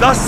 10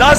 10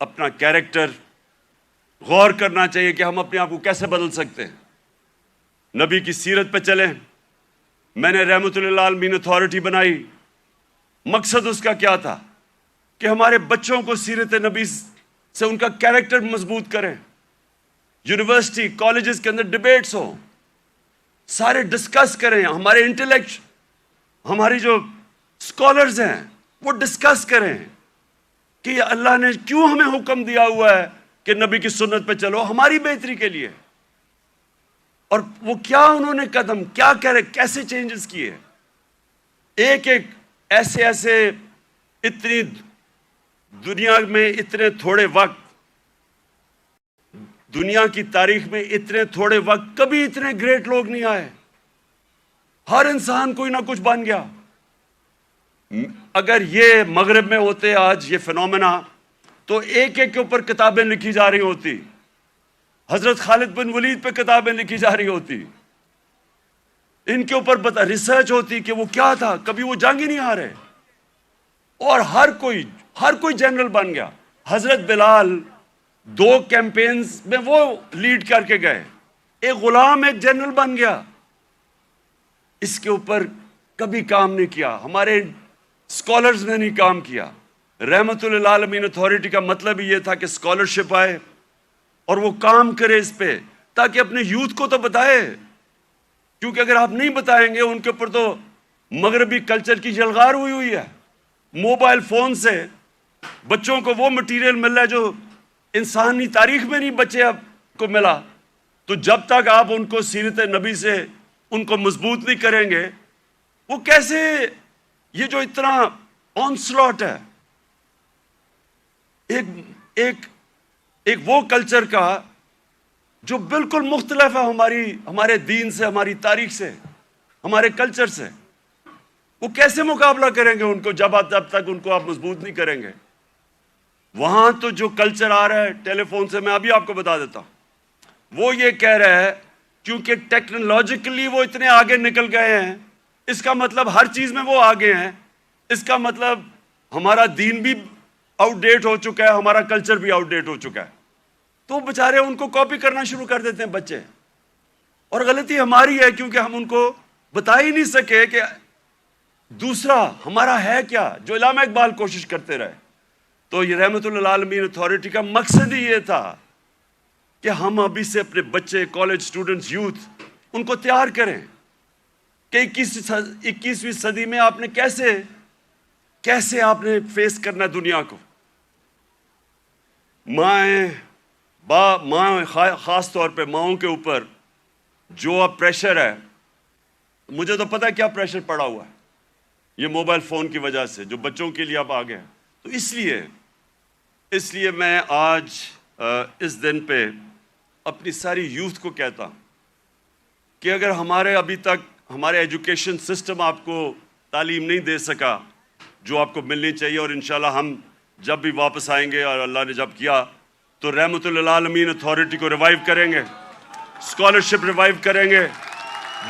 اپنا کیریکٹر غور کرنا چاہیے کہ ہم اپنے آپ کو کیسے بدل سکتے ہیں۔ نبی کی سیرت پہ چلیں۔ میں نے رحمت اللہ عالمین اتھارٹی بنائی، مقصد اس کا کیا تھا کہ ہمارے بچوں کو سیرت نبی سے ان کا کیریکٹر مضبوط کریں۔ یونیورسٹی کالجز کے اندر ڈیبیٹس ہوں، سارے ڈسکس کریں، ہمارے انٹلیکچ ہماری جو اسکالرز ہیں وہ ڈسکس کریں کہ اللہ نے کیوں ہمیں حکم دیا ہوا ہے کہ نبی کی سنت پہ چلو ہماری بہتری کے لیے، اور وہ کیا انہوں نے قدم کیا کرے، کیسے چینجز کیے، ایک ایک ایسے اتنی دنیا میں اتنے تھوڑے وقت، دنیا کی تاریخ میں اتنے تھوڑے وقت کبھی اتنے گریٹ لوگ نہیں آئے۔ ہر انسان کوئی نہ کچھ بن گیا۔ اگر یہ مغرب میں ہوتے آج یہ فینومینا تو ایک ایک کے اوپر کتابیں لکھی جا رہی ہوتی، حضرت خالد بن ولید پہ کتابیں لکھی جا رہی ہوتی، ان کے اوپر ریسرچ ہوتی کہ وہ کیا تھا، کبھی وہ جنگ ہی نہیں ہارے، اور ہر کوئی جنرل بن گیا۔ حضرت بلال 2 کیمپینز میں وہ لیڈ کر کے گئے، ایک غلام ایک جنرل بن گیا۔ اس کے اوپر کبھی کام نہیں کیا، ہمارے اسکالرز نے نہیں کام کیا۔ رحمت اللہ عالمین اتھارٹی کا مطلب ہی یہ تھا کہ اسکالرشپ آئے اور وہ کام کرے اس پہ، تاکہ اپنے یوتھ کو تو بتائے، کیونکہ اگر آپ نہیں بتائیں گے ان کے اوپر تو مغربی کلچر کی جلغار ہوئی ہے۔ موبائل فون سے بچوں کو وہ مٹیریل مل رہا ہے جو انسانی تاریخ میں نہیں بچے اب کو ملا۔ تو جب تک آپ ان کو سیرت نبی سے ان کو مضبوط نہیں کریں گے، وہ کیسے، یہ جو اتنا آنسلاٹ ہے ایک وہ کلچر کا جو بالکل مختلف ہے ہمارے دین سے، ہماری تاریخ سے، ہمارے کلچر سے، وہ کیسے مقابلہ کریں گے ان کو جب تک ان کو آپ مضبوط نہیں کریں گے۔ وہاں تو جو کلچر آ رہا ہے ٹیلی فون سے، میں ابھی آپ کو بتا دیتا ہوں، وہ یہ کہہ رہا ہے کیونکہ ٹیکنالوجیکلی وہ اتنے آگے نکل گئے ہیں، اس کا مطلب ہر چیز میں وہ آگے ہیں، اس کا مطلب ہمارا دین بھی آؤٹ ڈیٹ ہو چکا ہے، ہمارا کلچر بھی آؤٹ ڈیٹ ہو چکا ہے۔ تو بیچارے ان کو کاپی کرنا شروع کر دیتے ہیں بچے، اور غلطی ہماری ہے کیونکہ ہم ان کو بتا ہی نہیں سکے کہ دوسرا ہمارا ہے کیا، جو علامہ اقبال کوشش کرتے رہے۔ تو یہ رحمت اللہ عالمین اتھارٹی کا مقصد ہی یہ تھا کہ ہم ابھی سے اپنے بچے، کالج اسٹوڈنٹس، یوتھ، ان کو تیار کریں کہ 21ویں صدی میں آپ نے کیسے آپ نے فیس کرنا ہے دنیا کو۔ ماں خاص طور پہ ماؤں کے اوپر جو اب پریشر ہے، مجھے تو پتہ کیا پریشر پڑا ہوا ہے، یہ موبائل فون کی وجہ سے جو بچوں کے لیے اب آ گیا ہے۔ تو اس لیے میں آج اس دن پہ اپنی ساری یوتھ کو کہتا ہوں کہ اگر ابھی تک ہمارے ایجوکیشن سسٹم آپ کو تعلیم نہیں دے سکا جو آپ کو ملنی چاہیے، اور انشاءاللہ ہم جب بھی واپس آئیں گے اور اللہ نے جب کیا تو رحمت اللہ عالمین اتھارٹی کو ریوائیو کریں گے، اسکالرشپ ریوائیو کریں گے،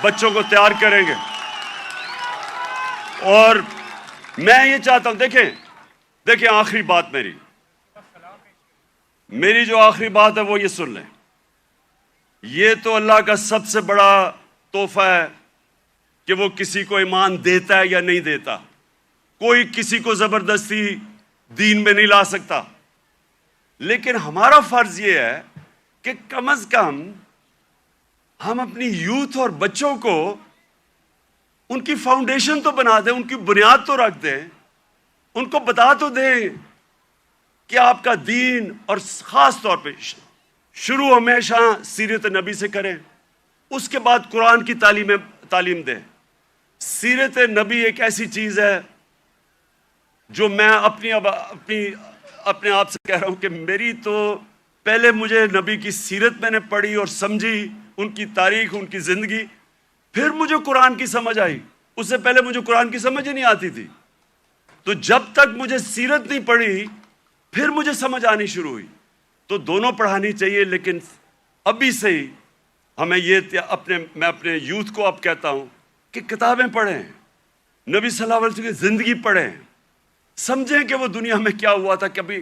بچوں کو تیار کریں گے۔ اور میں یہ چاہتا ہوں، دیکھیں آخری بات میری جو آخری بات ہے وہ یہ سن لیں، یہ تو اللہ کا سب سے بڑا تحفہ ہے کہ وہ کسی کو ایمان دیتا ہے یا نہیں دیتا۔ کوئی کسی کو زبردستی دین میں نہیں لا سکتا، لیکن ہمارا فرض یہ ہے کہ کم از کم ہم اپنی یوتھ اور بچوں کو ان کی فاؤنڈیشن تو بنا دیں، ان کی بنیاد تو رکھ دیں، ان کو بتا تو دیں کہ آپ کا دین، اور خاص طور پہ شروع ہمیشہ سیرت نبی سے کریں، اس کے بعد قرآن کی تعلیم دیں۔ سیرت نبی ایک ایسی چیز ہے جو میں اپنے آپ سے کہہ رہا ہوں کہ میری تو پہلے مجھے نبی کی سیرت میں نے پڑھی اور سمجھی، ان کی تاریخ، ان کی زندگی، پھر مجھے قرآن کی سمجھ آئی۔ اس سے پہلے مجھے قرآن کی سمجھ ہی نہیں آتی تھی۔ تو جب تک مجھے سیرت نہیں پڑھی پھر مجھے سمجھ آنی شروع ہوئی۔ تو دونوں پڑھانی چاہیے، لیکن ابھی سے ہی ہمیں میں اپنے یوتھ کو اب کہتا ہوں کہ کتابیں پڑھیں، نبی صلی اللہ علیہ وسلم کی زندگی پڑھیں، سمجھیں کہ وہ دنیا میں کیا ہوا تھا، کبھی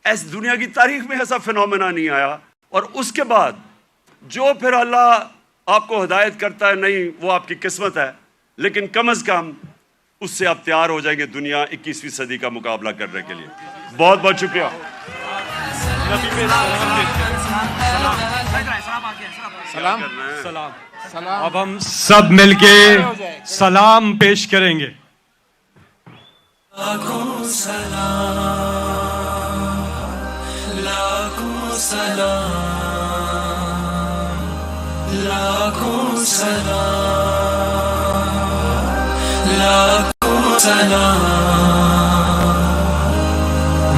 ایس دنیا کی تاریخ میں ایسا فنومنا نہیں آیا. اور اس کے بعد جو پھر اللہ آپ کو ہدایت کرتا ہے، نہیں وہ آپ کی قسمت ہے، لیکن کم از کم اس سے آپ تیار ہو جائیں گے دنیا 21ویں صدی کا مقابلہ کرنے کے لیے. بہت بہت شکریہ. سلام. اب ہم سب مل کے سلام پیش کریں گے. لاکھوں سلام، لاکھوں سلام، لاکھوں سلام، لاکھوں سلام.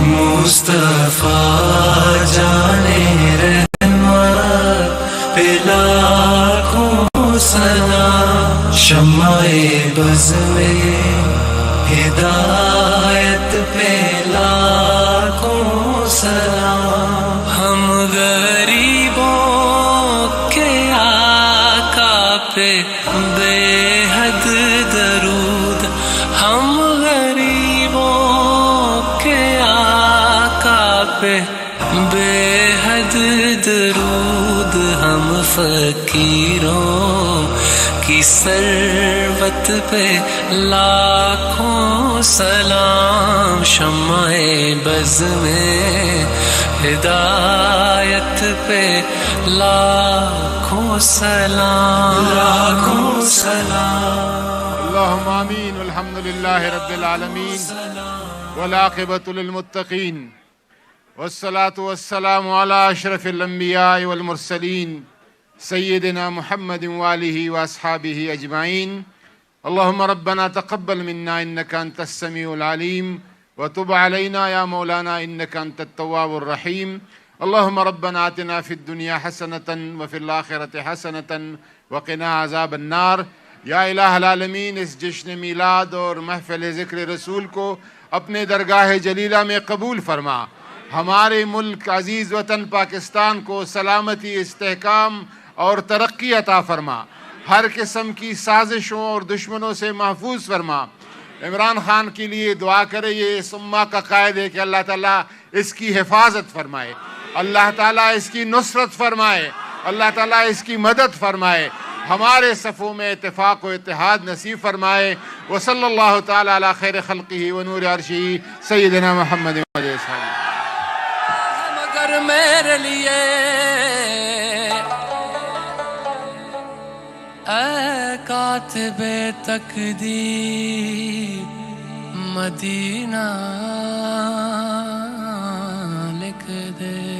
مصطفیٰ جانے رحمت پہ لاکھوں سلام. شمع بز میں ہدایت پہ لاکھوں سلام. ہم غریبوں کے آقا پہ بے حد درود. ہم غریبوں کے آقا پہ بے حد درود. ہم فقیروں کی ثروت پہ لاکھوں سلام. شمع بز میں ہدایت پہ لاکھوں سلام، لاکھوں سلام. اللہم آمین. الحمدللہ رب العالمین والعاقبۃ للمتقین والصلاة والسلام علی اشرف الانبیاء والمرسلین سیدنا محمد وآلہ واصحابہ اجمعین. اللہم ربنا تقبل منا انک انت السمیع العلیم وتب علینا یا مولانا انک انت التواب الرحیم. اللہم ربنا آتنا فی الدنیا حسنۃ وفی الآخرۃ حسنۃ وقنا عذاب النار. یا الہ العالمین، اس جشن میلاد اور محفل ذکر رسول کو اپنے درگاہ جلیلہ میں قبول فرما. ہمارے ملک عزیز وطن پاکستان کو سلامتی، استحکام اور ترقی عطا فرما. ہر قسم کی سازشوں اور دشمنوں سے محفوظ فرما. عمران خان کے لیے دعا کرے، یہ اس امہ کا قائد ہے کہ اللہ تعالیٰ اس کی حفاظت فرمائے، اللہ تعالیٰ اس کی نصرت فرمائے، اللہ تعالیٰ اس کی مدد فرمائے، ہمارے صفوں میں اتفاق و اتحاد نصیب فرمائے. وصلی اللہ تعالیٰ علی خیر خلقہ ونور عرشہ سیدنا محمد علیہ السلام. مگر میرے لیے اے کاتب تقدیر مدینہ لکھ دے.